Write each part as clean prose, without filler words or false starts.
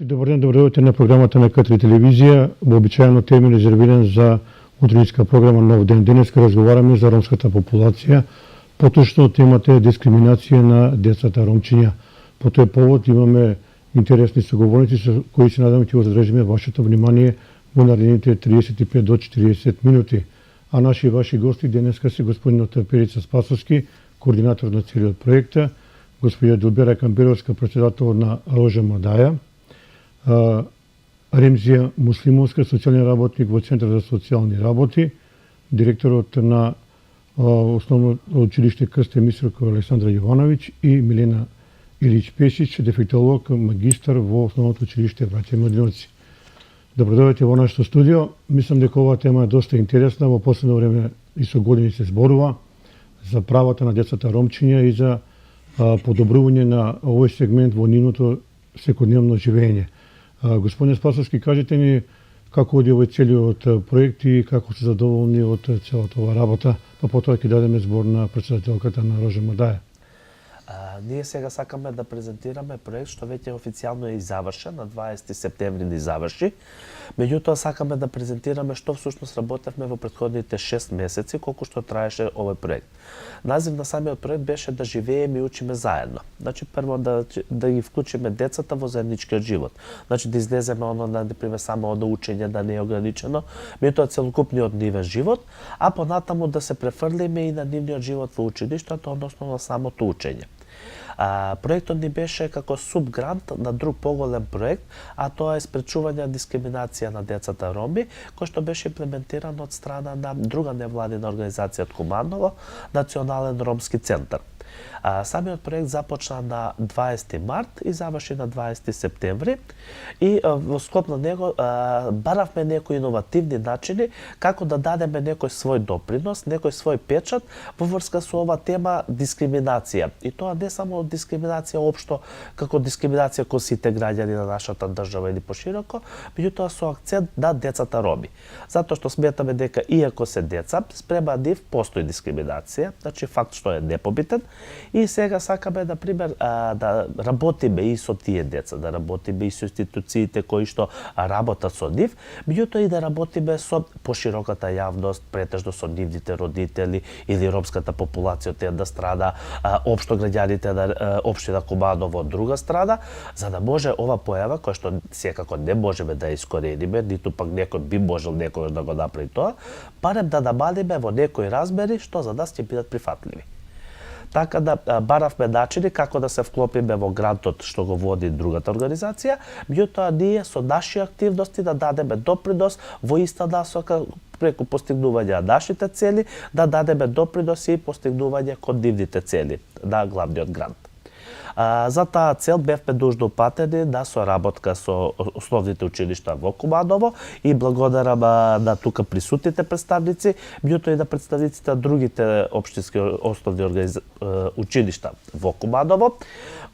Добар ден, добро дојдете на програмата на К3 телевизија, вообичаено теми резервиран за утринска програма Нов ден. Денеска разговараме за ромската популација, поточно темата е дискриминација на децата ромчиња. По тој повод имаме интересни соговорници со кои се надам ќе го задржиме вашето внимание во наредните 35 до 40 минути. А наши ваши гости денеска се господинот Перица Спасовски, координатор на целиот проекта, господја Дилбера Камберовска, председател на Рожа Мадаја, Ремзија Муслимовска, социјален работник во Центар за социјални работи, директорот на Основно училиште Крсте Мисурко Александра Јовановиќ и Милена Илич Пешич, дефектолог, магистар во Основното училиште Браќа Младиновци. Добро дојдете во нашето студио. Мислам дека оваа тема е доста интересна. Во последно време и со години се зборува за правата на децата ромчиња и за подобрување на овој сегмент во нивното секојдневно живење. Господин Спасовски, кажете ни како оди овој целиот проект и како сте задоволни од целата ова работа, па потоа ќе дадеме збор на претседателката на Рожа Мадаја. Ние сега сакаме да презентираме проект што веќе официјално е завршен, на 20 септември ни заврши. Меѓутоа сакаме да презентираме што всушност работевме во претходните 6 месеци колку што траеше овој проект. Назив на самиот проект беше да живееме и учиме заедно. Значи прво да ги вклучиме децата во заедничкиот живот. Значи да излеземе да не приме само од учење, да не е ограничено, меѓутоа целокупниот нивен живот, а понатаму да се префрлиме и на нивниот живот во училиштето, односно на самото учење. Проектот ни беше како субгрант на друг поголем проект, а тоа е спречување дискриминација на децата роми, кој што беше имплементиран од страна на друга невладина организација од Куманово, Национален ромски центар. Самиот проект започна на 20 март и заврши на 20 септември и во склоп на него баравме некои иновативни начини како да дадеме некој свој допринос, некој свој печат во врска со ова тема дискриминација. И тоа не само дискриминација општо, како дискриминација кон сите граѓани на нашата држава или пошироко, меѓутоа со акцент на децата роми. Затоа што сметаме дека иако се деца, спрема нив постои дискриминација, значи факт што е непобитен. И сега сакаме, например, да работиме и со тие деца, да работиме и со институциите кои што работат со нив, меѓутоа и да работиме со пошироката јавност, претежно со нивните родители или ромската популација од една страна, општо граѓаните на општина Куманово од друга страна, за да може ова појава, која што секако не можеме да искорениме, ниту пак некој би можел некој да го направи тоа, барем да намалиме во некои размери што за нас ќе бидат прифатливи. Така да баравме начини како да се вклопиме во грантот што го води другата организација, меѓутоа ние со наши активности да дадеме допринос во иста насока преку постигнување на нашите цели, да дадеме допринос и постигнување кон нивните цели на главниот грант. За таа цел бевме должно упатени на соработка со основните училишта во Куманово и благодарам на тука присутните представници, меѓутоа и на представниците на другите општински основни училишта во Куманово,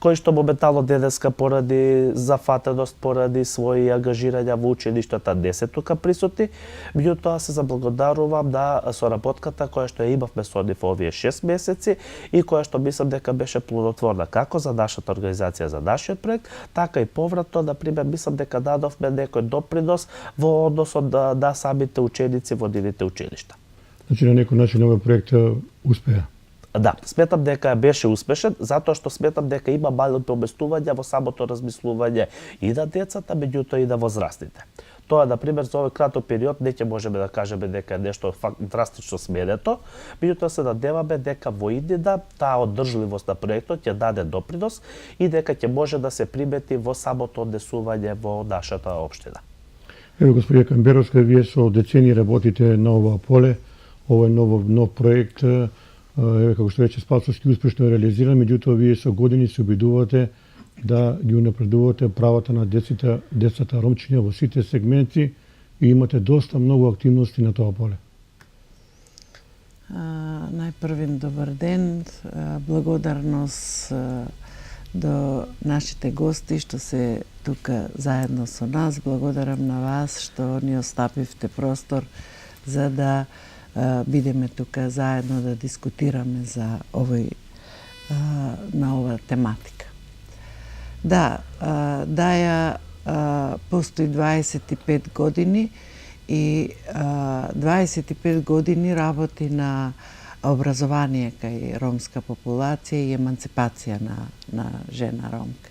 кои што моментално денеска поради зафатеност, поради своји ангажирања во училиштата не се тука присутни, меѓутоа се заблагодарувам на соработката која што ја имавме со нив овие 6 месеци и која што мислам дека беше плодотворна како за нашата организација, за нашиот проект, така и повратно, например, мислам дека дадовме некој допринос во однос на самите ученици во нивните училишта. Значи на некој начин овој проект успеа? Да, сметам дека беше успешен, затоа што сметам дека има мали поместување во самото размислување и на децата, меѓутоа и на возрастните. Тоа, например, за овој краток период не ќе можеме да кажеме дека е нешто драстично сменето, меѓутоа се надеваме дека во иднина таа одржливост на проектот ќе даде допринос и дека ќе може да се примети во самото однесување во нашата општина. Еве, господија Камберовска, вие со децени работите на ова поле, овој нов проект, еве како што рече Спасовски, успешно е реализиран, меѓутоа вие со години се обидувате да ги унапредувате правата на децата ромчиња во сите сегменти и имате доста многу активности на тоа поле. Најпрвен добар ден, благодарност до нашите гости што се тука заедно со нас. Благодарам на вас што ни оставивте простор за да бидеме тука заедно да дискутираме за на ова тематика. Да, Даја постои 25 години и 25 години работи на образование кај ромска популација и еманципација на жена ромка.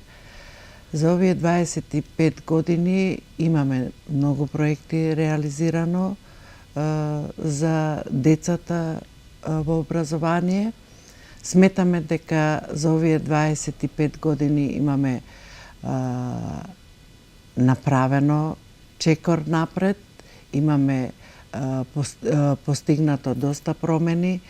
За овие 25 години имаме многу проекти реализирано за децата во образование. Сметаме дека за овие 25 години имаме направено чекор напред, имаме постигнато доста промени.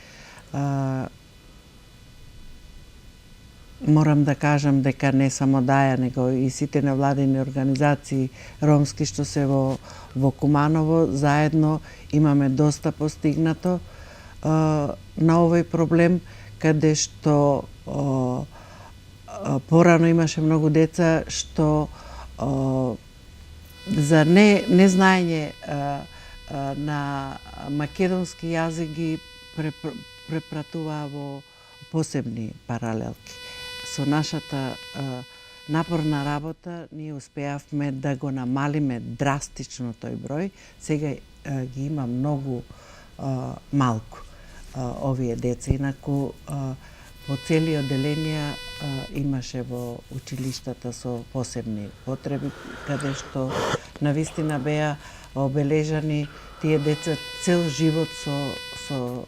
Морам да кажам дека не само Даја, него и сите невладини организации ромски што се во Куманово, заедно имаме доста постигнато на овој проблем, каде што порано имаше многу деца што за незнаење на македонски јазик ги препратуваа во посебни паралелки. Со нашата напорна работа ние успеавме да го намалиме драстично тој број. Сега ги има многу малку овие деца. Инаку по цели одделенија имаше во училиштата со посебни потреби, каде што навистина беа обележани тие деца цел живот со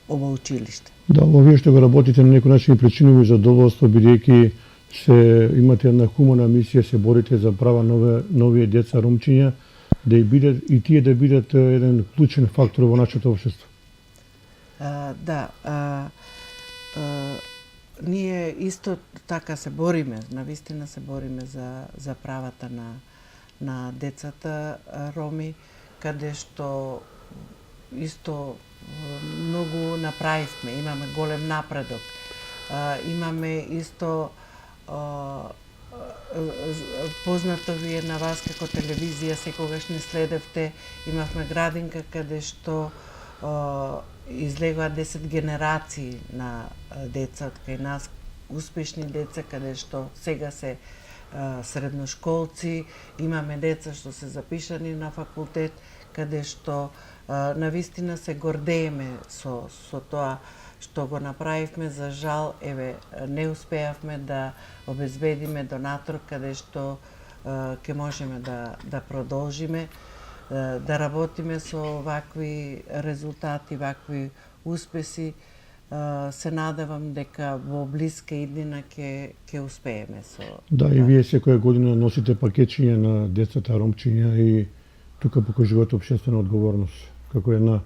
ова училиште. Да, овие што го работите на некој начин причинува задоволство, бидејќи имате една хумана мисија, се борите за права новие деца ромчиња, да и тие да бидат еден клучен фактор во нашето општество. Ние исто така се бориме, навистина се бориме за правата на децата роми, каде што исто многу направивме, имаме голем напредок. Имаме исто познато ви е на вас како телевизија, секогаш не следевте, имавме градинка каде што излегоа 10 генерации на деца кај нас, успешни деца каде што сега се средношколци, имаме деца што се запишани на факултет, каде што навистина се гордееме со тоа што го направивме. За жал, не успеавме да обезбедиме донатор каде што ќе можеме да продолжиме, да работиме со вакви резултати, вакви успеси. Се надевам дека во блиска иднина ќе успееме со. Да, и вие секоја година носите пакетчиња на децата ромчиња и тука покажувате општествена одговорност. Како една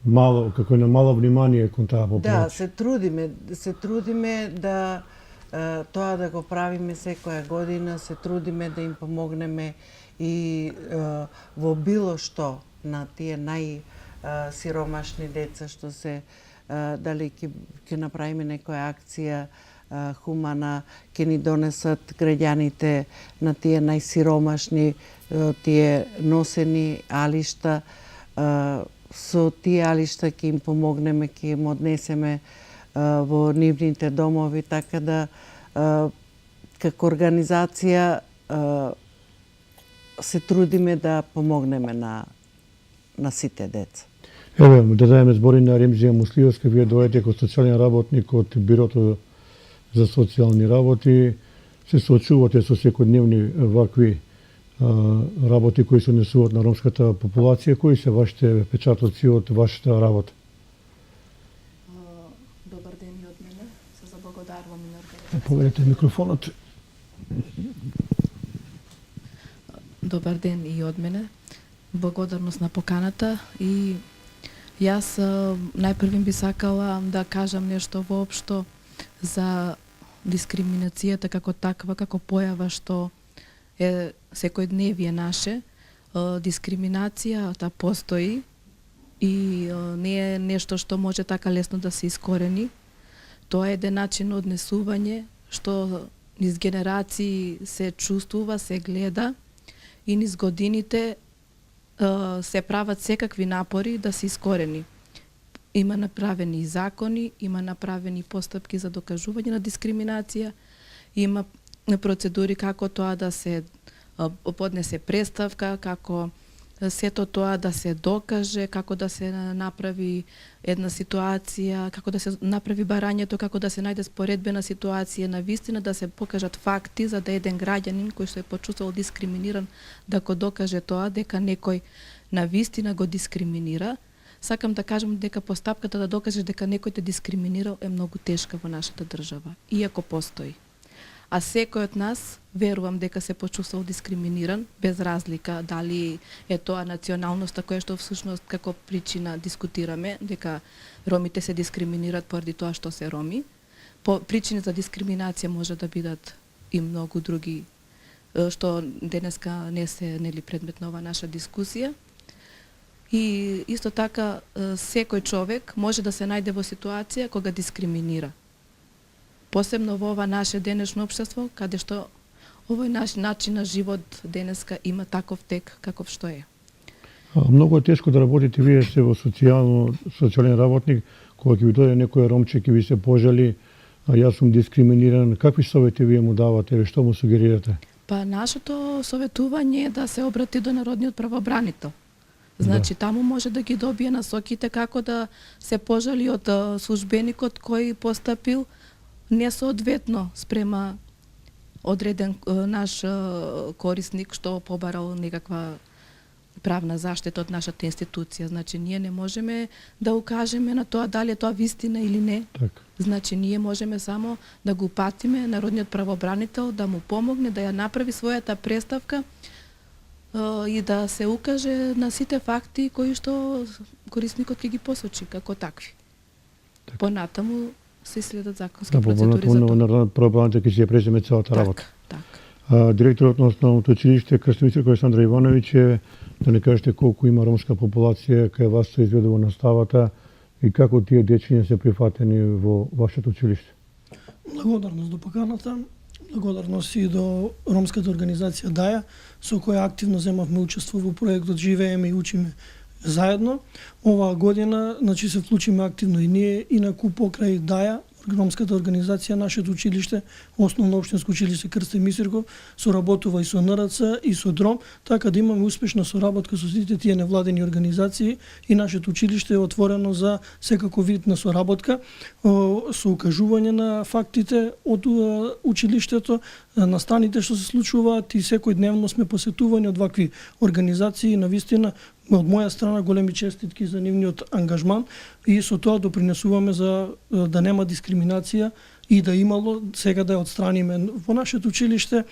мало внимание кон таа популација. Да, се трудиме да тоа да го правиме секоја година, се трудиме да им помогнеме и во било што на тие најсиромашни деца што се дали ќе направиме некоја акција хумана, ќе ни донесат граѓаните на тие најсиромашни, тие носени алишта. Со тие алишта ќе им помогнеме, ќе им однесеме во нивните домови, така да како организација се трудиме да помогнеме на сите деца. Еве, да дадеме збори на Ремзија Муслиевска, вие доаѓате како социјален работник од Бирото за социјални работи, се соочувате со секојдневни вакви работи кои се однесуваат на ромската популација. Кои се вашите впечатоци од вашата работа? Добар ден и од мене. Се заблагодарувам на организацијата. Поверете микрофонот. Добар ден и од мене. благодарност на поканата и јас најпрвим би сакала да кажам нешто воопшто за дискриминацијата како таква, како појава што е секојдневие наше. Дискриминацијата постои и не е нешто што може така лесно да се искорени. Тоа е еден начин на однесување што низ генерации се чувствува, се гледа и низ годините се прават секакви напори да се искорени. Има направени и закони, има направени постапки за докажување на дискриминација, има процедури како тоа да се поднесе представка, како сето тоа да се докаже, како да се направи една ситуација, како да се направи барањето, како да се најде споредбена ситуација, на вистина да се покажат факти за да еден граѓанин кој се е почувствувал дискриминиран да го докаже тоа дека некој на вистина го дискриминира. Сакам да кажам дека постапката да докажеш дека некој те дискриминирал е многу тешка во нашата држава, иако постои. А секој од нас, верувам дека се почувствал дискриминиран, без разлика дали е тоа националноста која што всушност како причина дискутираме, дека ромите се дискриминираат поради тоа што се роми. По причини за дискриминација може да бидат и многу други, што денеска не се предмет на оваа наша дискусија. И исто така секој човек може да се најде во ситуација кога дискриминира. Посебно во ова наше денешно општество, каде што овој наш начин на живот денеска има таков тек каков што е. Многу е тешко да работите, вие сте во социјален работник, кога ќе ви дојде некој ромче, ќе ви се пожали, јас сум дискриминиран, какви совети вие му давате или што му сугерирате? Па нашето советување е да се обрати до народниот правобранител. Значи, таму може да ги добие насоките како да се пожали од службеникот кој постапил несоодветно спрема одреден наш корисник што побарал некаква правна заштита од нашата институција. Значи, ние не можеме да укажеме на тоа дали е тоа вистина или не. Так. Значи, ние можеме само да го упатиме народниот правобранител да му помогне да ја направи својата представка и да се укаже на сите факти кои што корисникот ќе ги посочи како такви. Так. Понатаму се следат законски процедури за тоа. Народниот правобранител ќе си ја преземе целата работа. Так. Директорот на Основното училиште Крстен Мисирко Александра Ивановиќ е да не кажете колку има ромска популација кај вас се изведува наставата и како тие дечиња се прифатени во вашето училиште. Благодарност до поканата, благодарност и до ромската организација ДАЈА, со која активно земавме учество во проектот Живееме и учиме заедно. Оваа година, значи, се вклучиме активно и ние и на КУП покрај ДАЈА, ромската организација, нашето училиште, Основно општинско училиште Крстен Мисирков, соработува и со НРЦ и со ДРОМ, така да имаме успешна соработка со сите тие невладени организации и нашето училиште е отворено за секаков вид на соработка, со укажување на фактите од училиштето, настаните што се случуваат и секојдневно сме посетувани од вакви организации. Навистина, од моја страна големи честитки за нивниот ангажман и со тоа допринесуваме за да нема дискриминација и да имало, сега да ја отстраниме. Во нашето училиште,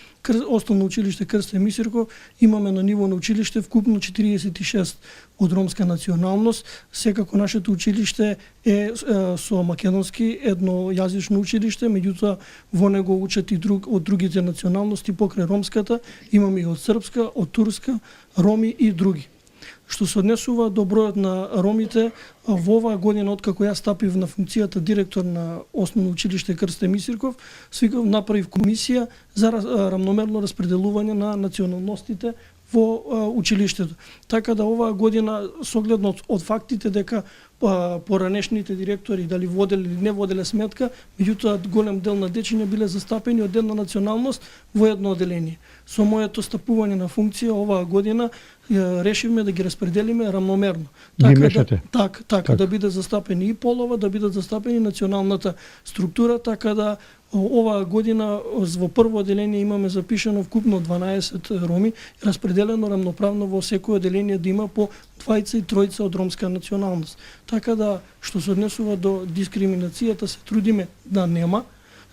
Основно училиште Крстен Мисирков, имаме на ниво на училиште вкупно 46 од ромска националност. Секако нашето училиште е со македонски еднојазично училиште, меѓутоа во него учат и од другите националности покрај ромската, имаме и од српска, од турска, роми и други. Што се однесува до бројот на ромите, во оваа година, откако јас стапив на функцијата директор на Основно училиште Крстен Мисирков, направив комисија за рамномерно распределување на националностите во училиштето. Така да оваа година, согледно од фактите дека поранешните директори дали воделе или не воделе сметка, меѓутоа голем дел на дечиња биле застапени од една националност во едно оделение. Со моето стапување на функција оваа година решивме да ги распределиме рамномерно. Така да биде застапени и полова, да бидат застапени националната структура, така да оваа година во прво оделение имаме запишано вкупно 12 роми, распределено рамноправно во секој оделение да има по 2 и 3 од ромска националност. Така да, што се однесува до дискриминацијата, се трудиме да нема,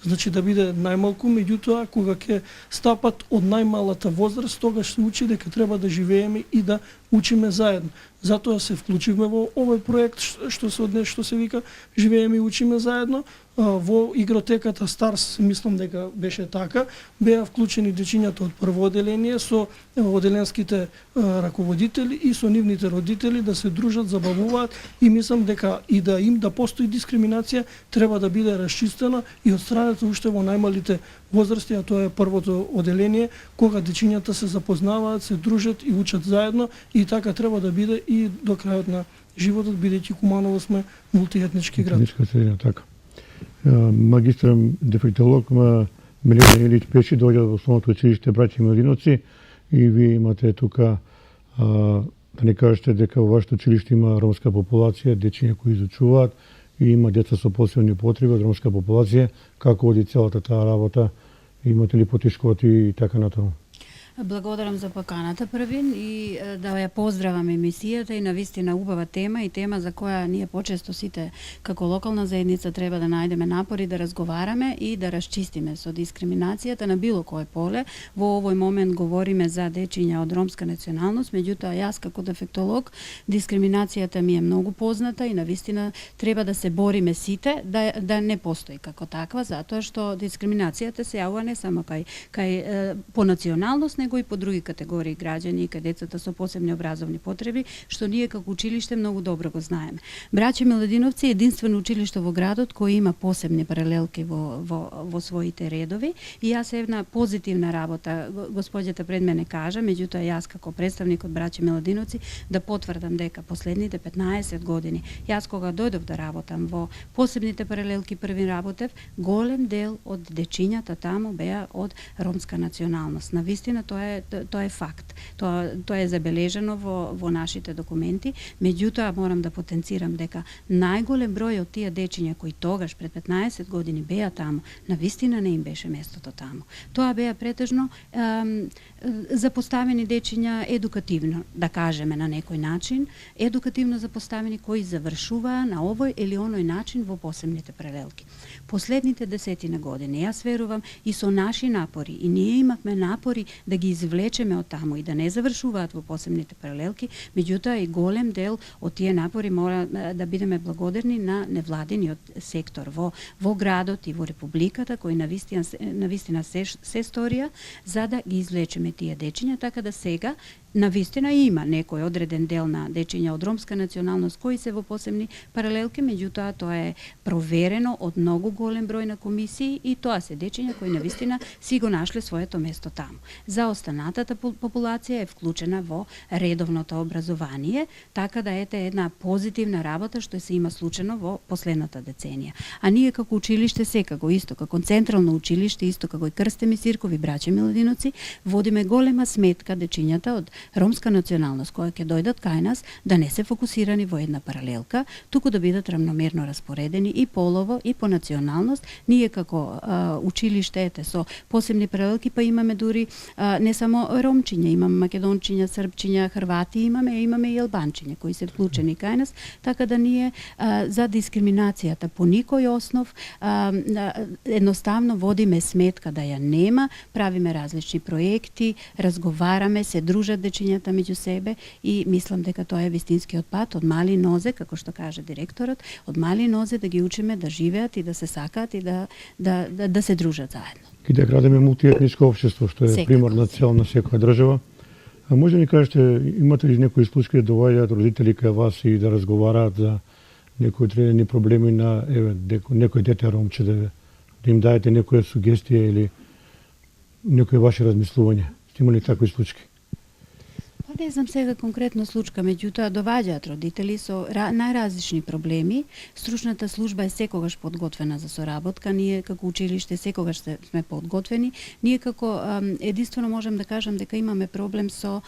значи да биде најмалку, меѓутоа кога ќе стапат од најмалата возраст, тогаш се учи дека треба да живееме и да учиме заедно. Затоа се вклучивме во овој проект што се вика Живееме и учиме заедно. Во игротеката Старс, мислам дека беше така, беа вклучени дечињата од прво оделение со оделенските раководители и со нивните родители да се дружат, забавуваат и мислам дека и да им да постои дискриминација треба да биде расчистена и отстранета уште во најмалите возрасти, а тоа е првото оделение, кога дечињата се запознаваат, се дружат и учат заедно и така треба да биде и до крајот на животот, бидејќи Куманово сме мултиетнички град. Етничка средина, така. Магистар дефектолог Милена Илич Пеши дојде во основното училиште Браќа Младиновци и вие имате тука да не кажете дека во вашето училиште има ромска популација, дечиња кои изучуваат и има деца со посебни потреби од ромска популација. Како оди целата таа работа? Имате ли потешкоти и така натаму? Благодарам за поканата првин и да ја поздравам емисијата и навистина убава тема и тема за која ние почесто сите како локална заедница треба да најдеме напори да разговараме и да расчистиме со дискриминацијата на било кое поле. Во овој момент говориме за дечиња од ромска националност, меѓутоа јас како дефектолог дискриминацијата ми е многу позната и навистина треба да се бориме сите да не постои како таква, затоа што дискриминацијата се јавува не само кај по националност, него и по други категории граѓани и кај децата со посебни образовни потреби, што ние како училиште многу добро го знаеме. Браќа Миладиновци е единствено училиште во градот кој има посебни паралелки во своите редови и јас една позитивна работа, господјата пред мене кажа, меѓутоа јас како представник од Браќа Миладиновци да потврдам дека последните 15 години, јас кога дојдов да работам во посебните паралелки први работев, голем дел од дечињата таму беа од ромска националност. Навистина тоа е факт. Тоа е забележано во нашите документи, меѓутоа морам да потенцирам дека најголем број од тие дечиња кои тогаш пред 15 години беа таму, навистина не им беше местото таму. Тоа беа претежно запоставени дечиња едукативно, да кажеме на некој начин, едукативно запоставени кои завршуваа на овој или оној начин во посебните паралелки. Последните 10 години, јас верувам и со наши напори, и ние имавме напори да ги извлечеме од таму и да не завршуваат во посебните паралелки, меѓутоа и голем дел од тие напори мора да бидеме благодарни на невладиниот сектор во градот и во републиката кои навистина се сторија за да ги извлечеме тие дечиња, така да сега навистина има некој одреден дел на дечиња од ромска националност кои се во посебни паралелки, меѓутоа тоа е проверено од многу голем број на комисии и тоа се дечиња кои навистина си го нашле своето место таму. За останатата популација е вклучена во редовното образование, така да ете една позитивна работа што се има случено во последната деценија. А ние како училиште секако исто како централно училиште, исто како и Крстем и Сирков и Браќа Миладиновци, водиме голема сметка дечињата од ромска националност кои ќе дојдат кај нас да не се фокусирани во една паралелка, туку да бидат рамномерно распоредени и полово и по националност. Ние како училиште ете со посебни паралелки па имаме дури не само ромчиња, имаме македончиња, српчиња, хрвати имаме и албанчиња кои се вклучени кај нас, така да ние за дискриминацијата по никој основ едноставно водиме сметка да ја нема, правиме различни проекти, разговараме, се дружат дечињата меѓу себе и мислам дека тоа е вистинскиот пат од мали нозе, како што каже директорот, од мали нозе да ги учиме да живеат и да се сакаат и да се дружат заедно. И да градиме мултиетничко општество, што е примарна цел на секоја држава. А може да ни кажете, имате ли некои случаи да доаѓаат родители кај вас и да разговараат за некои одредени проблеми на некој дете ромче, да им даете некоја сугестија или некои ваши размислувања? Сте имали такви случаи? Па не знам сега конкретно случка, меѓутоа доваѓаат родители со најразлични проблеми. Стручната служба е секогаш подготвена за соработка, ние како училиште секогаш сме подготвени. Ние како единствено можам да кажам дека имаме проблем со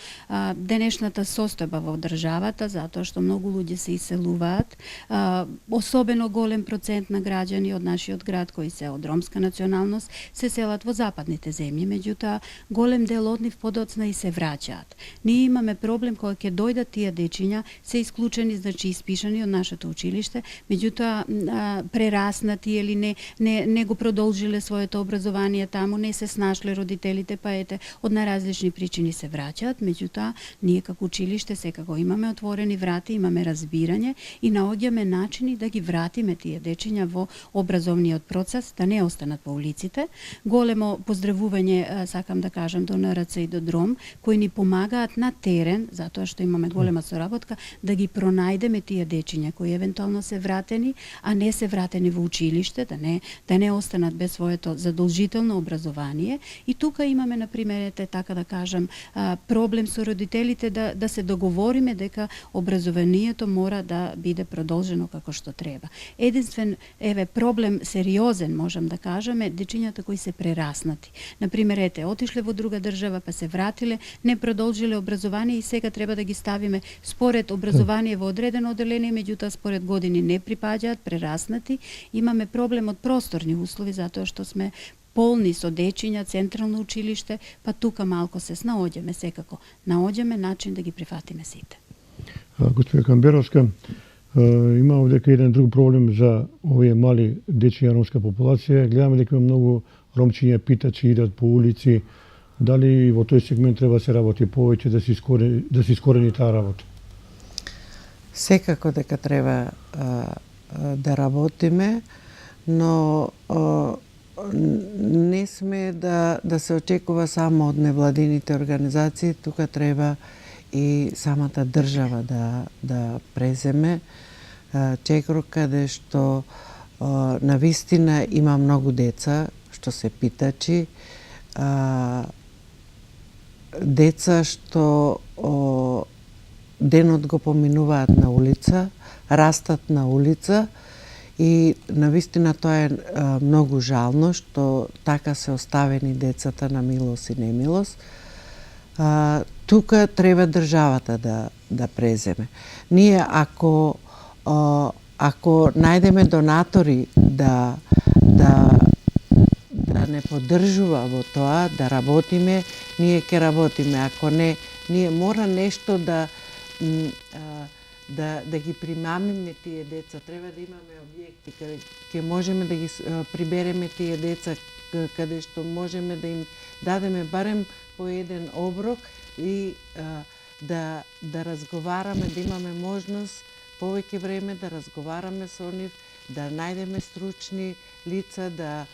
денешната состојба во државата, затоа што многу луѓе се иселуваат. Особено голем процент на граѓани од нашиот град кои се од ромска националност се селат во западните земји, меѓутоа голем дел од нив подоцна и се враќаат. Ние имаме имаме проблем кога ќе дојдат тие дечиња, се исклучени, значи испишани од нашето училиште, меѓутоа прераснати или не го продолжиле своето образование таму, не се снашле родителите, па ете, од наразлични причини се враќаат, меѓутоа ние како училиште секако имаме отворени врати, имаме разбирање и наоѓаме начини да ги вратиме тие дечиња во образовниот процес, да не останат по улиците. Големо поздравување сакам да кажам до НРЦ и до ДРОМ, кои ни помагаат на терен, затоа што имаме голема соработка, да ги пронајдеме тие дечиња кои евентуално се вратени, а не се вратени во училиште, да не останат без своето задолжително образование. И тука имаме, например, така да кажам, проблем со родителите да се договориме дека образованието мора да биде продолжено како што треба. Единствен проблем сериозен, можам да кажам, е дечињата кои се прераснати. Например, отишле во друга држава, па се вратиле, не продолжиле образование и сега треба да ги ставиме според образование во одредено оделение, меѓутоа според години не припаѓаат, прераснати. Имаме проблем од просторни услови, затоа што сме полни со дечиња, централно училиште, па тука малку се снаоѓаме секако. Наоѓаме начин да ги прифатиме сите. Господина Камберовска, има овдека еден друг проблем за овие мали дечиња ромска популација. Гледаме дека има многу ромчиња питачи идат по улици. Дали во тој сегмент треба да се работи повеќе да се искорени таа работа? Секако дека треба да работиме, но не сме да се очекува само од невладините организации, тука треба и самата држава да преземе чекор каде што навистина има многу деца што се питачи, деца што денот го поминуваат на улица, растат на улица и навистина тоа е многу жално што така се оставени децата на милост и немилост. Тука треба државата да преземе. Ние ако најдеме донатори да не поддржува во тоа, да работиме, ние ќе работиме. Ако не, ние мора нешто да ги примамиме тие деца. Треба да имаме објекти каде ќе можеме да ги прибереме тие деца, каде што можеме да им дадеме барем по еден оброк и да разговараме, да имаме можност повеќе време да разговараме со нив, да најдеме стручни лица, да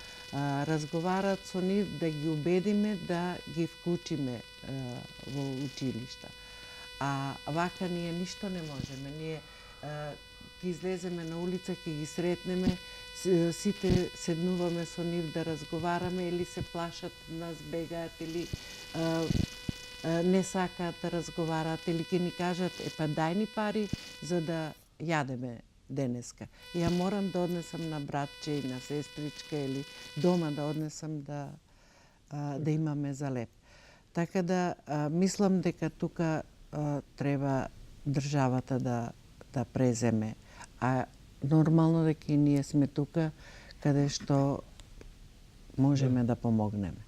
разговарат со нив, да ги убедиме да ги вклучиме во училишта. А вака ние ништо не можеме. Ние ќе излеземе на улица, ќе ги сретнеме, сите седнуваме со нив да разговараме или се плашат, нас бегаат или не сакаат да разговараат или ќе ни кажат епа дај ни пари за да јадеме денеска. Ја морам да однесам на братче и на сестричка или дома да однесам да имаме за леп. Така да мислам дека тука треба државата да преземе. А нормално дека и ние сме тука каде што можеме да помогнеме.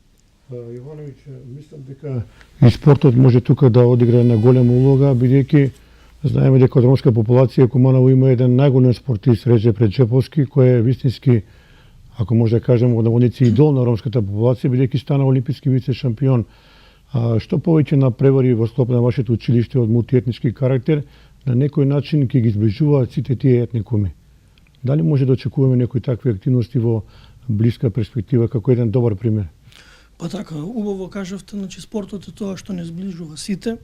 Јовановиќ, мислам дека и спортот може тука да одигра една голема улога, бидејќи знаеме дека од ромска популација Куманово има еден најголем спортист Реджеп Реджеповски, кој е вистински, ако може да кажем, од наводници идол на ромската популација, бидејќи стана олимписки вице шампион. Што повеќе напревари во склоп на вашето училиште од мултиетнички карактер, на некој начин ќе ги зближуваат сите тие етникуми? Дали може да очекуваме некои такви активности во блиска перспектива како еден добар пример? Па така, убаво кажавте, значи спортот е тоа што не зближува сите.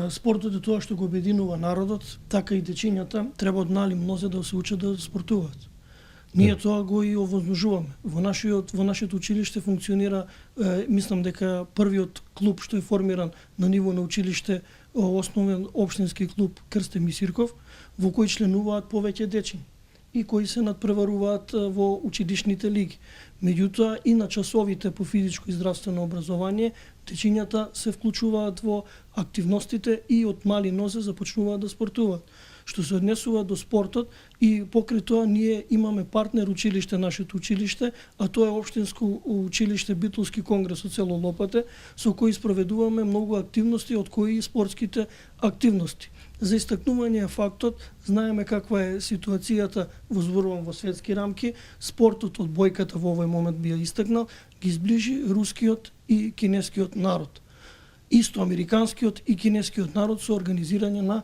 Спортот е тоа што го обединува народот, така и дечињата треба од мали мнозе да се учат да спортуваат. Ние тоа го и овозможуваме. Во нашето училиште функционира, мислам дека првиот клуб што е формиран на ниво на училиште, основен општински клуб Крсте Мисирков, во кој членуваат повеќе дечиња и кои се надпреваруваат во училишните лиги. Меѓутоа и на часовите по физичко и здравствено образование дечињата се вклучуваат во активностите и од мали нозе започнуваат да спортуваат. што се однесува до спортот и покрај тоа ние имаме партнер училиште, нашето училиште, а тоа е Општинско училиште Битолски конгрес од село Лопате, со кој спроведуваме многу активности, од кои и спортските активности. За истакнување фактот, знаеме каква е ситуацијата зборувам во светски рамки, спортот од бојката во овој момент би ја истакнал, ги зближи рускиот и кинескиот народ. Исто американскиот и кинескиот народ со организирање на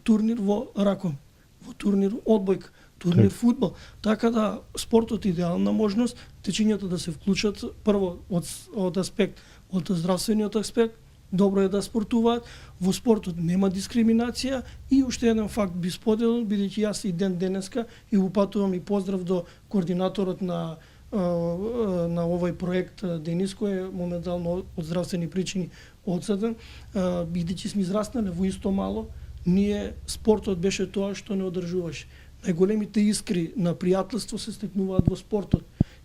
турнир во раком, во турнир одбојка, турнир фудбал. Така да спортот е идеална можност течињата да се вклучат прво од аспект, од здравствениот аспект, добро е да спортуваат, во спортот нема дискриминација и уште еден факт би споделил, бидејќи јас и денеска и упатувам и поздрав до координаторот на овој проект Денис, кој е моментално од здравствени причини одсаден, бидејќи сме израснале во исто мало, ние спортот беше тоа што не одржуваше. Најголемите искри на пријателство се стекнуваат во спортот.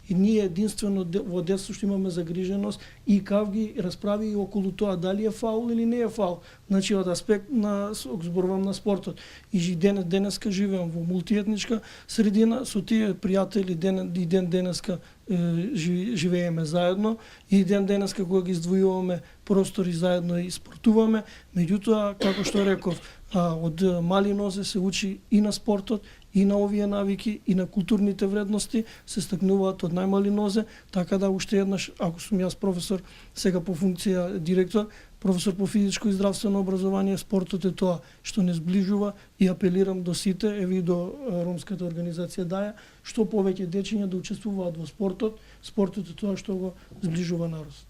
И ние единствено во детство што имаме загриженост и кавги расправи и околу тоа дали е фаул или не е фаул. Значи од аспект на зборувам на спортот. И денеска живеам во мултиетничка средина со тие пријатели ден денеска живееме заедно и ден денеска кога ги издвојуваме простори заедно и спортуваме. Меѓутоа, како што реков, од мали нозе се учи и на спортот, и на овие навики, и на културните вредности се стакнуваат од најмали нозе, така да уште еднаш, ако сум јас професор, сега по функција директор, професор по физичко и здравствено образование, спортот е тоа што не зближува и апелирам до сите, еви и до ромската организација ДАја, што повеќе дечиња да учествуваат во спортот. Спортот е тоа што го зближува народот.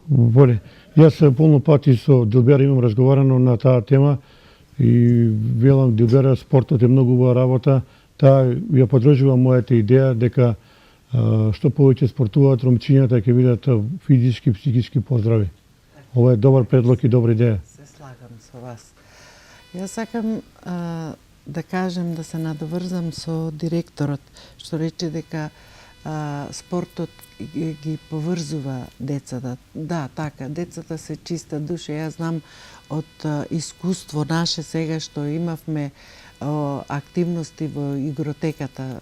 Воле, јас полно пати со Дилбера имам разговарано на таа тема и велам Дилбера, спортот е многу убава работа, таа ја поддржува мојата идеја дека што повеќе спортуваат ромчињата ќе бидат физички, психички поздрави. Ова е добар предлог и добра идеја. Се слагам со вас. Јас сакам да кажем, да се надоврзам со директорот, што рече дека спортот ги поврзува децата. Да, така, децата се чиста душа. Јас знам од искуство наше сега што имавме активности во игротеката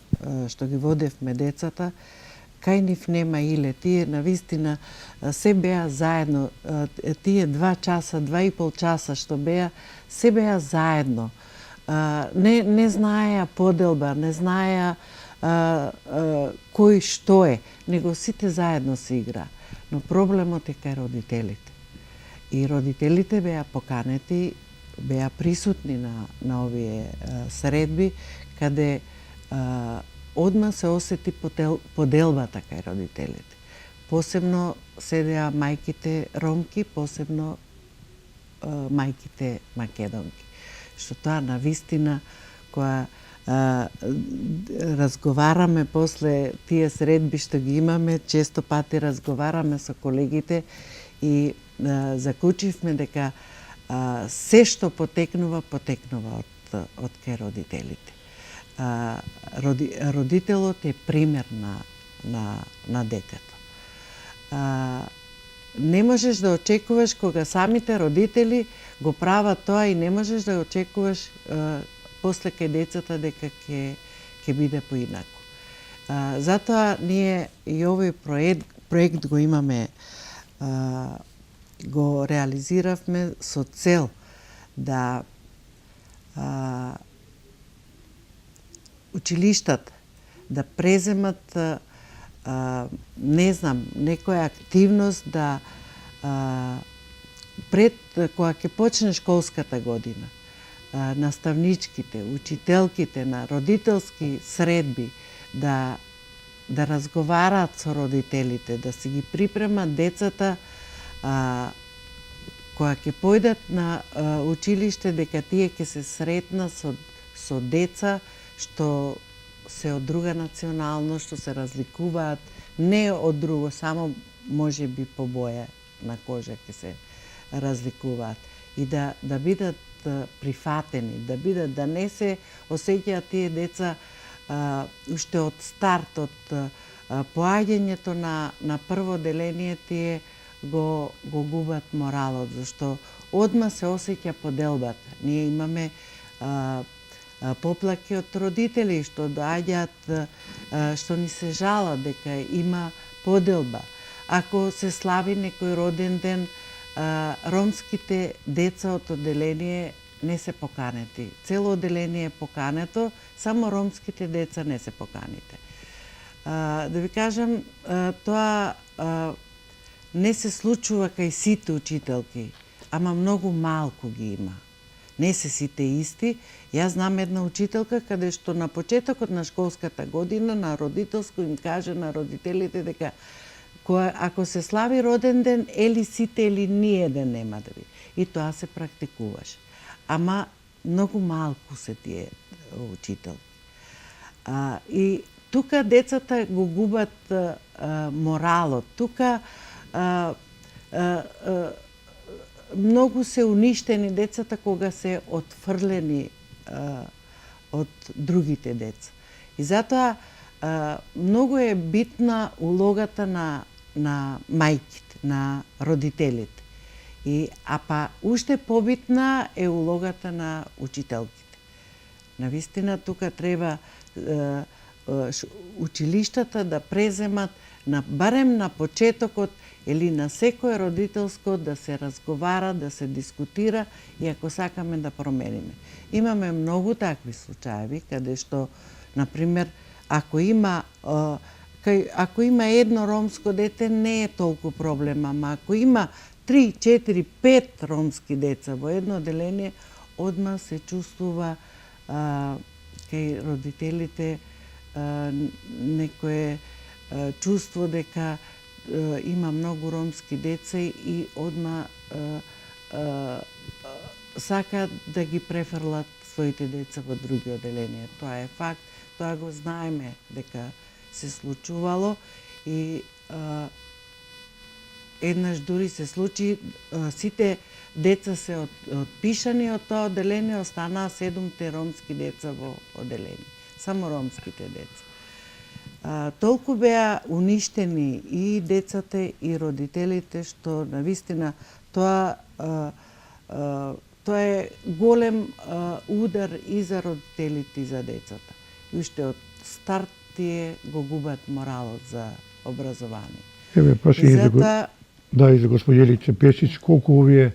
што ги водевме децата, кај нив нема иле. Тие навистина се беа заедно, тие 2 часа, 2,5 часа што беа, се беа заедно. Не знаеа поделба, не знаеа кој што е, него сите заедно се игра. Но проблемот е кај родителите. И родителите беа поканети, беа присутни на овие средби, каде одма се осети поделбата кај родителите. Посебно седеа мајките ромки, посебно мајките македонки. Што тоа навистина, која разговараме после тие средби што ги имаме, често пати разговараме со колегите и заклучивме дека се што потекнува од кај родителите. Родителот е пример на детето. Не можеш да очекуваш кога самите родители го прават тоа и не можеш да очекуваш после кај децата дека ќе биде поинаку. Затоа ние и овој проект го имаме, го реализиравме со цел да училиштата да преземат не знам, некоја активност да пред кога ќе почне школската година, наставничките, учителките на родителски средби да разговараат со родителите, да си ги припремат децата кога ќе појдат на училиште, дека тие ќе се сретнат со деца што се од друга националност, што се разликуваат, не од друго, само може би по боја на кожа ќе се разликуваат. И да бидат прифатени, да не се осеќаат тие деца уште од старт, од поаѓањето на прво деление, тие го губат моралот, зашто одма се осеќа поделбата. Ние имаме поплаки од родители што доаѓаат, што ни се жала дека има поделба. Ако се слави некој роден ден, ромските деца од одделение не се поканети. Цело одделение е покането, само ромските деца не се поканите. Да ви кажам, тоа не се случува кај сите учителки, ама многу малку ги има. Не се сите исти. Јас знам една учителка каде што на почетокот на школската година на родителско им каже на родителите дека ако се слави роден ден, или сите или ниеден нема да ви. И тоа се практикуваше. Ама многу малку се тие учителки. И тука децата го губат моралот. Тука многу се уништени децата кога се отфрлени од другите деца. И затоа многу е битна улогата на мајките, на родителите. Па уште побитна е улогата на учителките. Навистина тука треба училиштата да преземат барем на почетокот или на секое родителско да се разговара, да се дискутира и ако сакаме да промениме. Имаме многу такви случаеви каде што, например, ако има едно ромско дете не е толку проблем, ама ако има 3, 4, 5 ромски деца во едно одделение, одма се чувствува кај родителите некое чувство дека има многу ромски деца и одма сака да ги префрлат своите деца во други одделенија. Тоа е факт, тоа го знаеме дека се случувало и еднаш дури се случи, сите деца се отпишани од тоа одделение, останаа 7 ромски деца во одделение. Само ромските деца. Толку беа уништени и децата и родителите што навистина тоа е голем удар и за родителите и за децата. И уште од старт тие го губат моралот за образование. Еве, прашање и за господјелице Песич, колку овие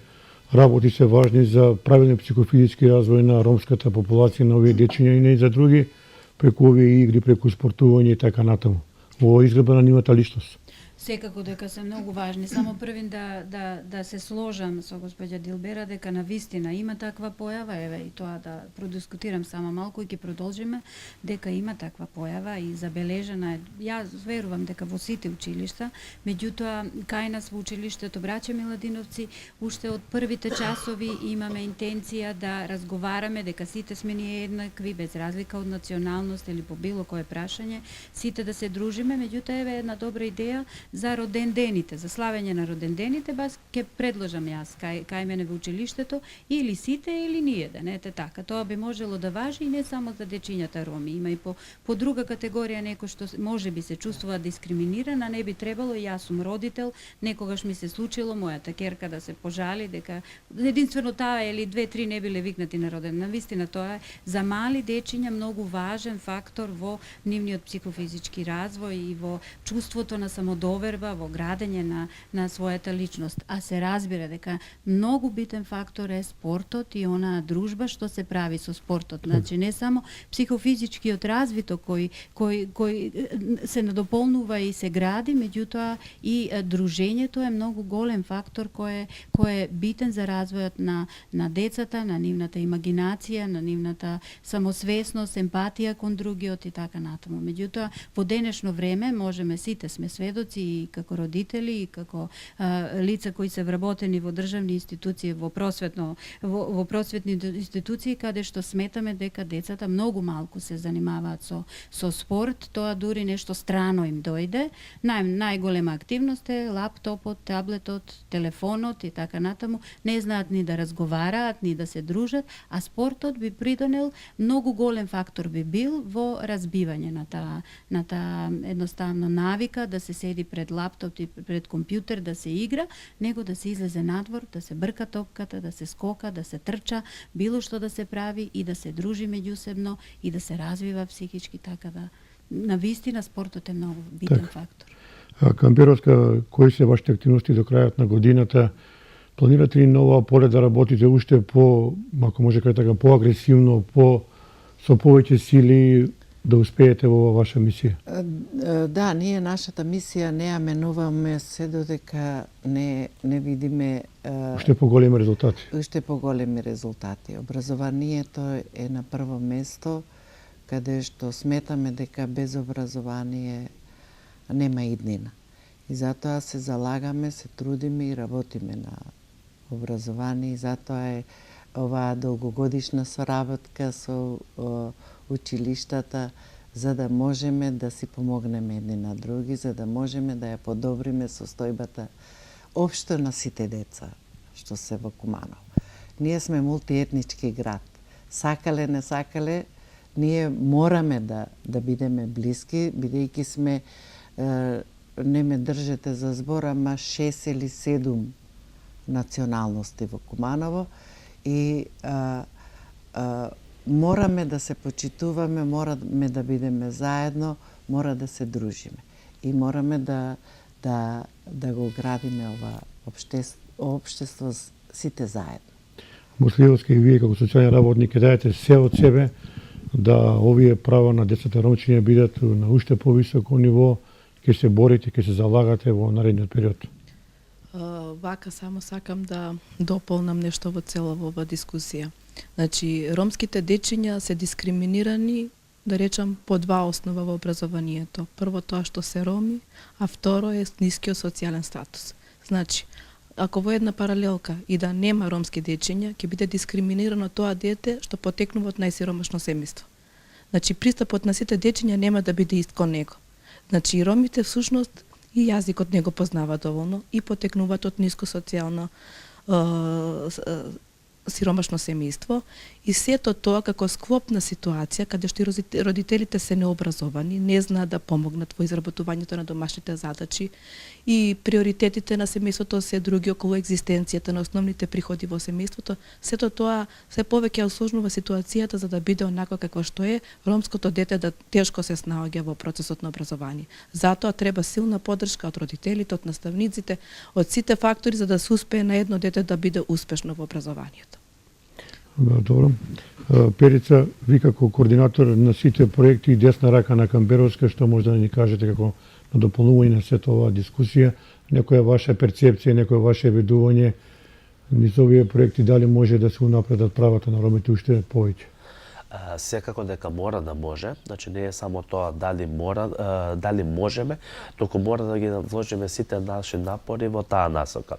работи се важни за правилен психофизички развој на ромската популација, на овие дечиња и не за други, преку овие игри, преку спортување и така натаму, во изградба на нивната личност? Секако дека се многу важни. Само првин да се сложам со господја Дилбера дека навистина има таква појава, еве и тоа да продискутирам само малку и ќе продолжиме, дека има таква појава и забележена е. Јас верувам дека во сите училишта, меѓутоа кај нас во училиштето Браќа Миладиновци уште од првите часови имаме интенција да разговараме дека сите сме ние еднакви без разлика од националност или по било кое прашање, сите да се дружиме, меѓутоа еве една добра идеја за родендените, за славење на родендените, бас ќе предложам јас кај мене во училиштето или сите или ниеден, ете така. Тоа би можело да важи и не само за дечињата роми, има и по друга категорија некој што може би се чувствува дискриминиран, а не би требало. Јас сум родител, некогаш ми се случило мојата ќерка да се пожали дека единствено таа или 2-3 не биле викнати на роден. Навистина тоа е за мали дечиња многу важен фактор во нивниот психофизички развој и во чувството на самодоверба, во градење на својата личност. А се разбира дека многу битен фактор е спортот и онаа дружба што се прави со спортот. Значи не само психофизичкиот развиток кој се надополнува и се гради, меѓутоа и дружењето е многу голем фактор кој е битен за развојот на децата, на нивната имагинација, на нивната самосвесност, емпатија кон другиот и така натаму. Меѓутоа во денешно време можеме сите сме сведоци и како родители и како лица кои се вработени во државни институции, во просветни институции, каде што сметаме дека децата многу малку се занимаваат со спорт, тоа дури нешто страно им дојде. Најголема активност е лаптопот, таблетот, телефонот и така натаму. Не знаат ни да разговараат, ни да се дружат, а спортот би придонел многу голем фактор би бил во разбивање на таа едноставно навика да се седи пред пред лаптоп и пред компјутер да се игра, него да се излезе надвор, да се брка топката, да се скока, да се трча, било што да се прави и да се дружи меѓусебно и да се развива психички, така да навистина спортот е многу битен Така. фактор. Кампировска, кои се вашите активности до крајот на годината? Планирате ли нова поле да работите уште по, ако може кажа така, поагресивно, со повеќе сили да успеете во ова ваша мисија? Да, ние нашата мисија не ја менуваме се додека не видиме Уште поголеми резултати. уште поголеми резултати. Образованието е на прво место, каде што сметаме дека без образование нема иднина. И затоа се залагаме, се трудиме и работиме на образование. И затоа е оваа долгогодишна соработка со училиштата, за да можеме да си помогнеме едни на други, за да можеме да ја подобриме состојбата општо на сите деца што се во Куманово. Ние сме мултиетнички град. Сакале, не сакале, ние мораме да бидеме блиски, бидејќи сме, не ме држете за збор, ама 6 или 7 националности во Куманово и мораме да се почитуваме, мораме да бидеме заедно, мора да се дружиме и мораме да го градиме ова општество сите заедно. Муслиевска, и вие како социјален работник ќе дајете се од себе да овие права на децата ромчиња бидат на уште повисоко ниво, ќе се борите, ќе се залагате во наредниот период. Вака само сакам да дополнам нешто во цела ова дискусија. Значи, ромските дечиња се дискриминирани, да речам, по два основа во образованието. Прво тоа што се роми, а второ е нискиот социјален статус. Значи, ако во една паралелка и да нема ромски дечиња, ќе биде дискриминирано тоа дете што потекнува од најсиромашно семејство. Значи, пристапот на сите дечиња нема да биде ист кон него. Значи, ромите всушност и јазикот не го познаваат доволно и потекнуваат од ниско социјално сиромашно семејство и сето тоа како склопна ситуација каде што и родителите се необразовани, не знаат да помогнат во изработувањето на домашните задачи и приоритетите на семејството се други околу екзистенцијата на основните приходи во семејството, сето тоа се повеќе осложнува ситуацијата за да биде онако какво што е ромското дете да тешко се снаоѓа во процесот на образование. Затоа треба силна поддршка од родителите, од наставниците, од сите фактори за да се успее на едно дете да биде успешно во образованието. Добро. Перица, ви како координатор на сите проекти и десна рака на Камберовска, што може да ни кажете како на дополнување на сета оваа дискусија, некоја ваша перцепција, некоја ваше видување низ овие проекти, дали може да се унапредат правата на ромите уште повеќе? Секако дека мора да може, значи не е само тоа дали можеме, туку мора да ги вложиме сите наши напори во таа насока.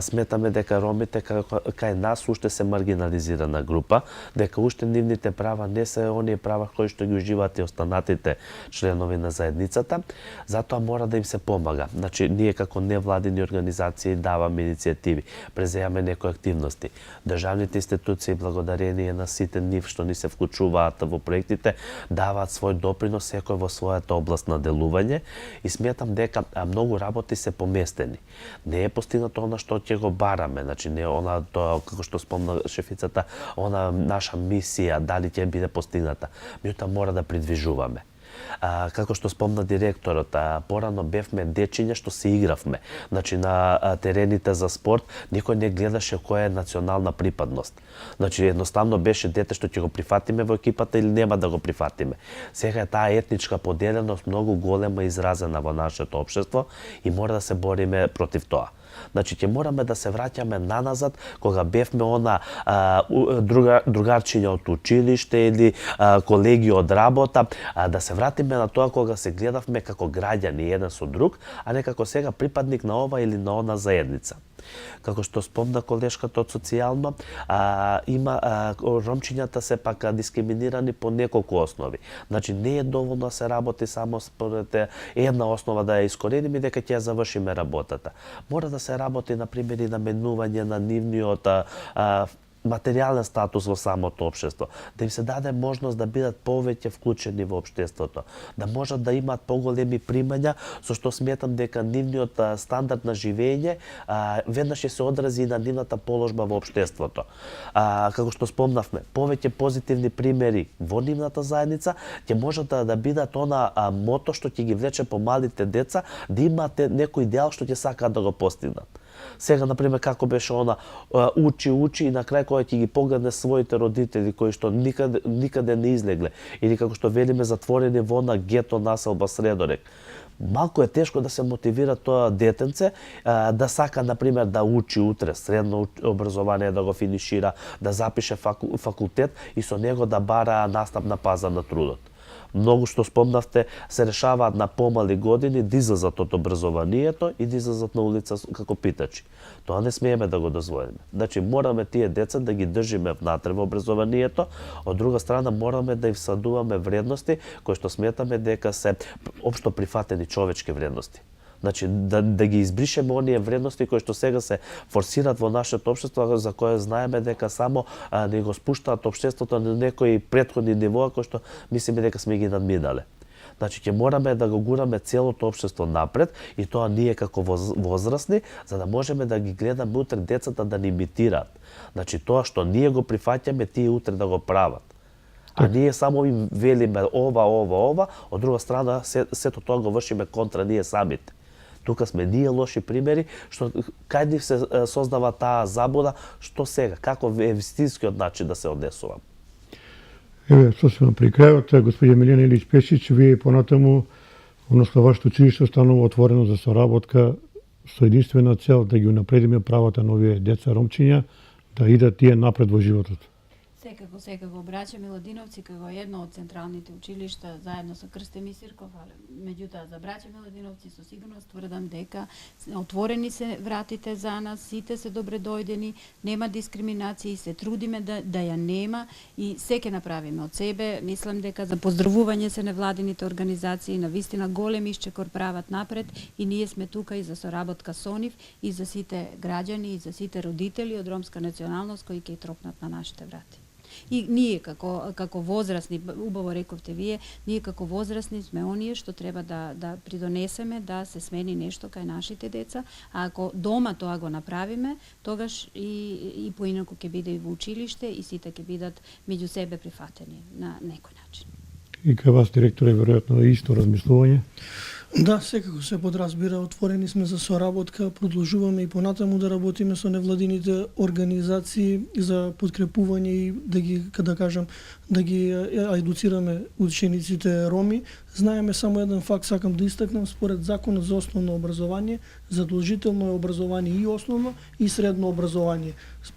Сметаме дека ромите кај нас уште се маргинализирана група, дека уште нивните права не се оние права кои што ги уживаат и останатите членови на заедницата, затоа мора да им се помага. Значи ние како невладини организации даваме иницијативи, преземаме некои активности. Државните институции благодарение на сите нив што ни се вклучуваат во проектите, даваат свој допринос секој во својата област на делување и сметам дека многу работи се поместени. Не е постигнато она што ќе го бараме, значи не она тоа како што спомна шефицата, она наша мисија дали ќе биде постигната. Меѓутоа мора да придвижуваме. Како што спомна директорот, порано бевме дечиња што се игравме. Значи на терените за спорт никој не гледаше која е национална припадност. Значи едноставно беше дете што ќе го прифатиме во екипата или нема да го прифатиме. Сега е таа етничка поделеност многу голема изразена во нашето општество и мора да се бориме против тоа. Значи ќе мораме да се враќаме наназад кога бевме она другарчиња од училиште или колеги од работа, да се вратиме на тоа кога се гледавме како граѓани еден со друг, а не како сега припадник на ова или на она заедница. Како што спомна колешката од социјално, ромчињата се пак дискриминирани по неколку основи. Значи не е доволно да се работи само според една основа да ја искорениме дека ќе ја завршиме работата. Мора да се работи на пример и на менување на нивниот материјален статус во самото општество, да им се даде можност да бидат повеќе вклучени во општеството, да можат да имаат поголеми примања, со што сметам дека нивниот стандард на живење веднаш ќе се одрази и на нивната положба во општеството. Како што спомнавме, повеќе позитивни примери во нивната заедница ќе можат да бидат она мото што ќе ги влече по малите деца да имаат некој идеал што ќе сакаат да го постигнат. Сега, например, како беше она учи и на крај кога ќе ги погледне своите родители кои што никаде не излегле или како што велиме затворени во на гето населба Средорек. Малку е тешко да се мотивира тоа детенце да сака, например, да учи утре, средно образование да го финишира, да запише факултет и со него да бара настап на пазар на трудот. Многу што спомнавте се решаваат на помали години да излезат од образованието и да излезат на улица како питачи. Тоа не смееме да го дозволиме. Значи мораме тие деца да ги држиме внатре во образованието, од друга страна мораме да им всадуваме вредности кои што сметаме дека се општо прифатени човечки вредности. Значи, да ги избришеме оние вредности кои што сега се форсираат во нашето општество, за кое знаеме дека само не го спуштаат општеството на некои претходни нивоа кои што мислиме дека сме ги надминале. Значи, ќе мораме да го гураме целото општество напред и тоа ние како возрастни, за да можеме да ги гледаме утре децата да ни имитираат. Значи, тоа што ние го прифаќаме, тие утре да го прават. А ние само им велиме ова, од друга страна сето тоа го вршиме контра ние самите. Тука сме ние лоши примери, што кај нив се создава таа забуда, што сега, како е вистинскиот начин да се однесувам. Еве, сосема при крајот, господја Милена Илич Пешич, вие понатаму, односно вашето училиште останува отворено за соработка со единствена цел да ги унапредиме правата на овие деца ромчиња, да идат тие напред во животот. Секако, Браќа Миладиновци како едно од централните училишта заедно со Крстем и Сирков, меѓутоа за Браќа Миладиновци со сигурност тврдам дека отворени се вратите за нас, сите се добредојдени, нема дискриминација и се трудиме да ја нема и се ќе направиме од себе. Мислам дека за поздравување се невладините организации, на вистина голем исчекор прават напред и ние сме тука и за соработка со нив и за сите граѓани и за сите родители од ромска националност кои ќе тропнат на нашите врати. И ние како возрастни, убаво рековте вие, ние како возрастни сме оние што треба да придонесеме да се смени нешто кај нашите деца, а ако дома тоа го направиме, тогаш и поинаку ќе биде и во училиште и сите ќе бидат меѓу себе прифатени на некој начин. И кај вас, директоре, веројатно исто размислување? Да, секако се подразбира, отворени сме за соработка, продолжуваме и понатаму да работиме со невладините организации за подкрепување и да ги едуцираме учениците роми. Знаеме само еден факт, сакам да истакнам, според законот за основно образование, задолжително е образование и основно и средно образование.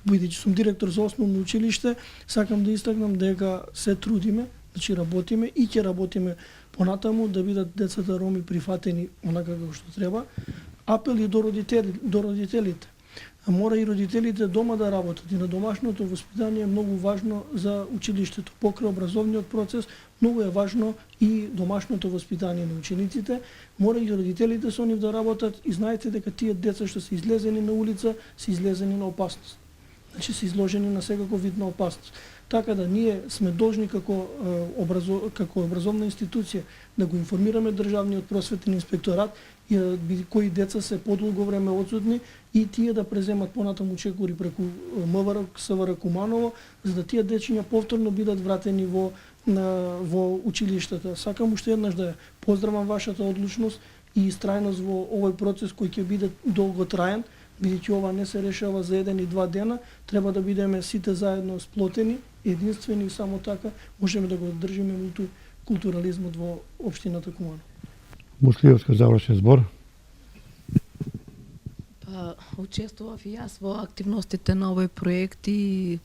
Бидејќи сум директор за основно училиште, сакам да истакнам дека се трудиме, значи работиме и ќе работиме понатаму да бидат децата роми прифатени онака како што треба. Апел и до родителите. Мора и родителите дома да работат и на домашното воспитание е многу важно за училиштето. Покрај образовниот процес, многу е важно и домашното воспитание на учениците. Мора и родителите со нив да работат и знаете дека тие деца што се излезени на улица, се излезени на опасност. Значи се изложени на секаков вид на опасност. Така да ние сме должни како образовна институција да го информираме државниот просветен инспекторат и кои деца се подолго време одсутни и тие да преземат понатаму чекори преку МВР, СВР Куманово, за да тие дечиња повторно бидат вратени во училиштата. Сакам уште еднаш да поздравам вашата одлучност и истрајност во овој процес кој ќе биде долготраен, бидејќи ова не се решава за 1 и 2 дена, треба да бидеме сите заедно сплотени, единствени и само така можеме да го одржиме мултикултурализмот во општината Куманово. Муслиевска завршен збор. Учествував и јас во активностите на овој проект и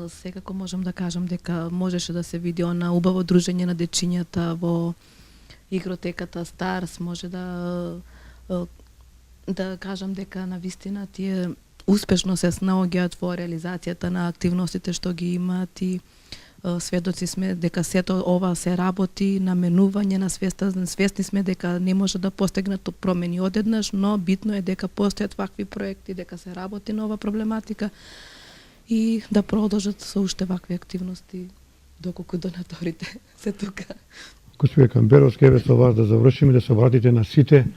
секако можам да кажам дека можеше да се види на убаво дружење на дечињата во игротеката Старс, може да кажам дека на вистина тие успешно се снаоѓаат во реализацијата на активностите што ги имаат и сведоци сме дека сето ова се работи на менување на свеста. Свесни сме дека не може да постигнат промени одеднаш, но битно е дека постојат вакви проекти, дека се работи на ова проблематика и да продолжат со уште вакви активности доколку донаторите се тука. Господине Камберовски, еве со вас да завршиме, да се обратите на сите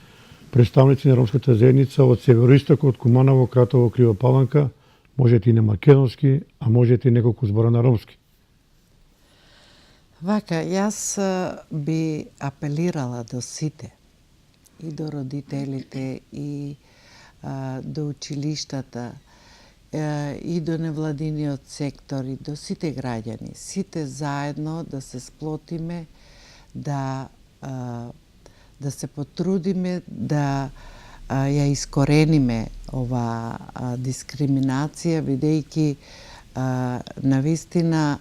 представници на ромската заедница од североистокот, Куманово, Кратово, Крива Паланка, можете и на македонски, а можете и неколку збора на ромски. Вака, јас би апелирала до сите, и до родителите, и до училиштата, и до невладиниот сектор, и до сите граѓани, сите заедно да се сплотиме, да се потрудиме да ја искорениме ова дискриминација, бидејќи навистина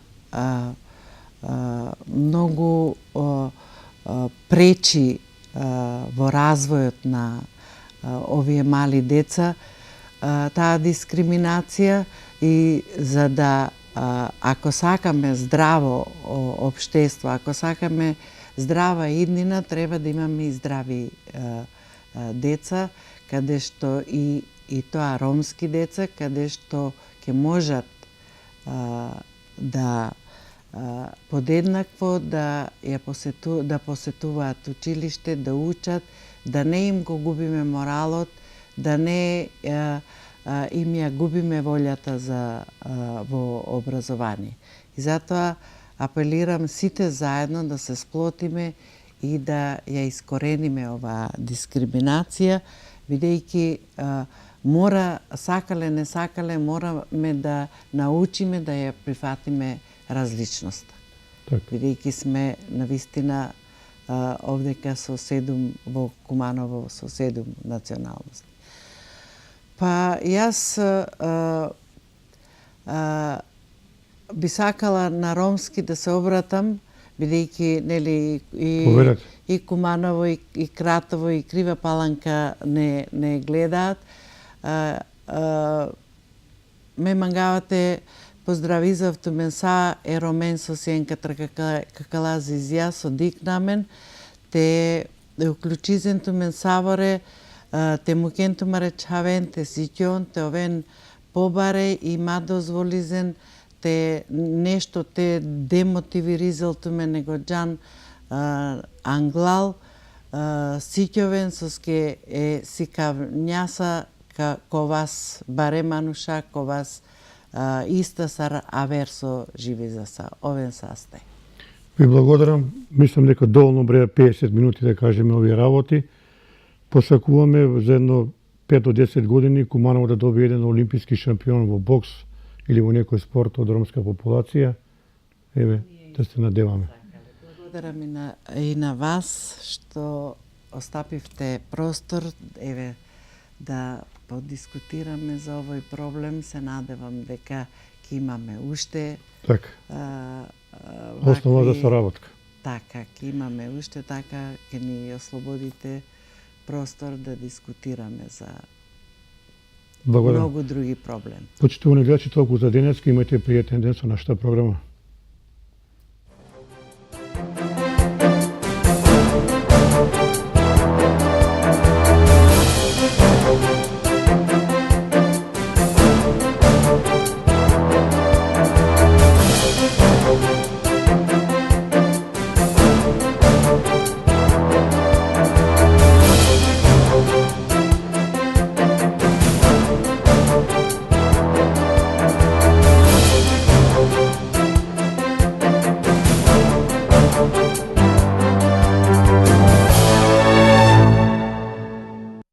многу пречи во развојот на овие мали деца таа дискриминација, и за да ако сакаме здраво општество, ако сакаме здрава иднина, треба да имаме и здрави деца, каде што и тоа ромски деца, каде што ќе можат да подеднакво да посетуваат училиште, да учат, да не им го губиме моралот, да не им ја губиме волјата во образование. И затоа апелирам сите заедно да се сплотиме и да ја искорениме оваа дискриминација, бидејќи мора, сакале не сакале, мораме да научиме да ја прифатиме различноста. Бидејќи сме навистина овдека во Куманово со 7 националности. Па јас би сакала на ромски да се обратам, бидејќи нели и Куманово, и Кратово, и Крива Паланка не гледаат. Ме мангавате поздравизавту мен са еромен со сенката какала зизја со дикнамен, те уклучизенту мен саворе, те мукенту маречавен, те сикјон, те овен побаре и ма дозволизен, те нешто те демотивиризалту мен него джан англал, сикјовен соске сикав њаса ко вас баре мануша, ко вас иста сар аверсо живи за са. Овен састај. Ви благодарам. Мислам дека доволно бреа 50 минути да кажеме овие работи. Посакуваме за едно 5 до 10 години Куманово да добие еден олимписки шампион во бокс или во некој спорт од ромска популација. Еве, да се надеваме. Благодарам и на вас што остапивте простор, еве, да подискутираме за овој проблем. Се надевам дека ќе имаме уште Така. Основа за соработка. Така, ќе имаме уште така, ќе ни ослободите простор да дискутираме за многу други проблеми. Почитувани гледачи, толку за денеска, имајте пријатен ден со нашата програма.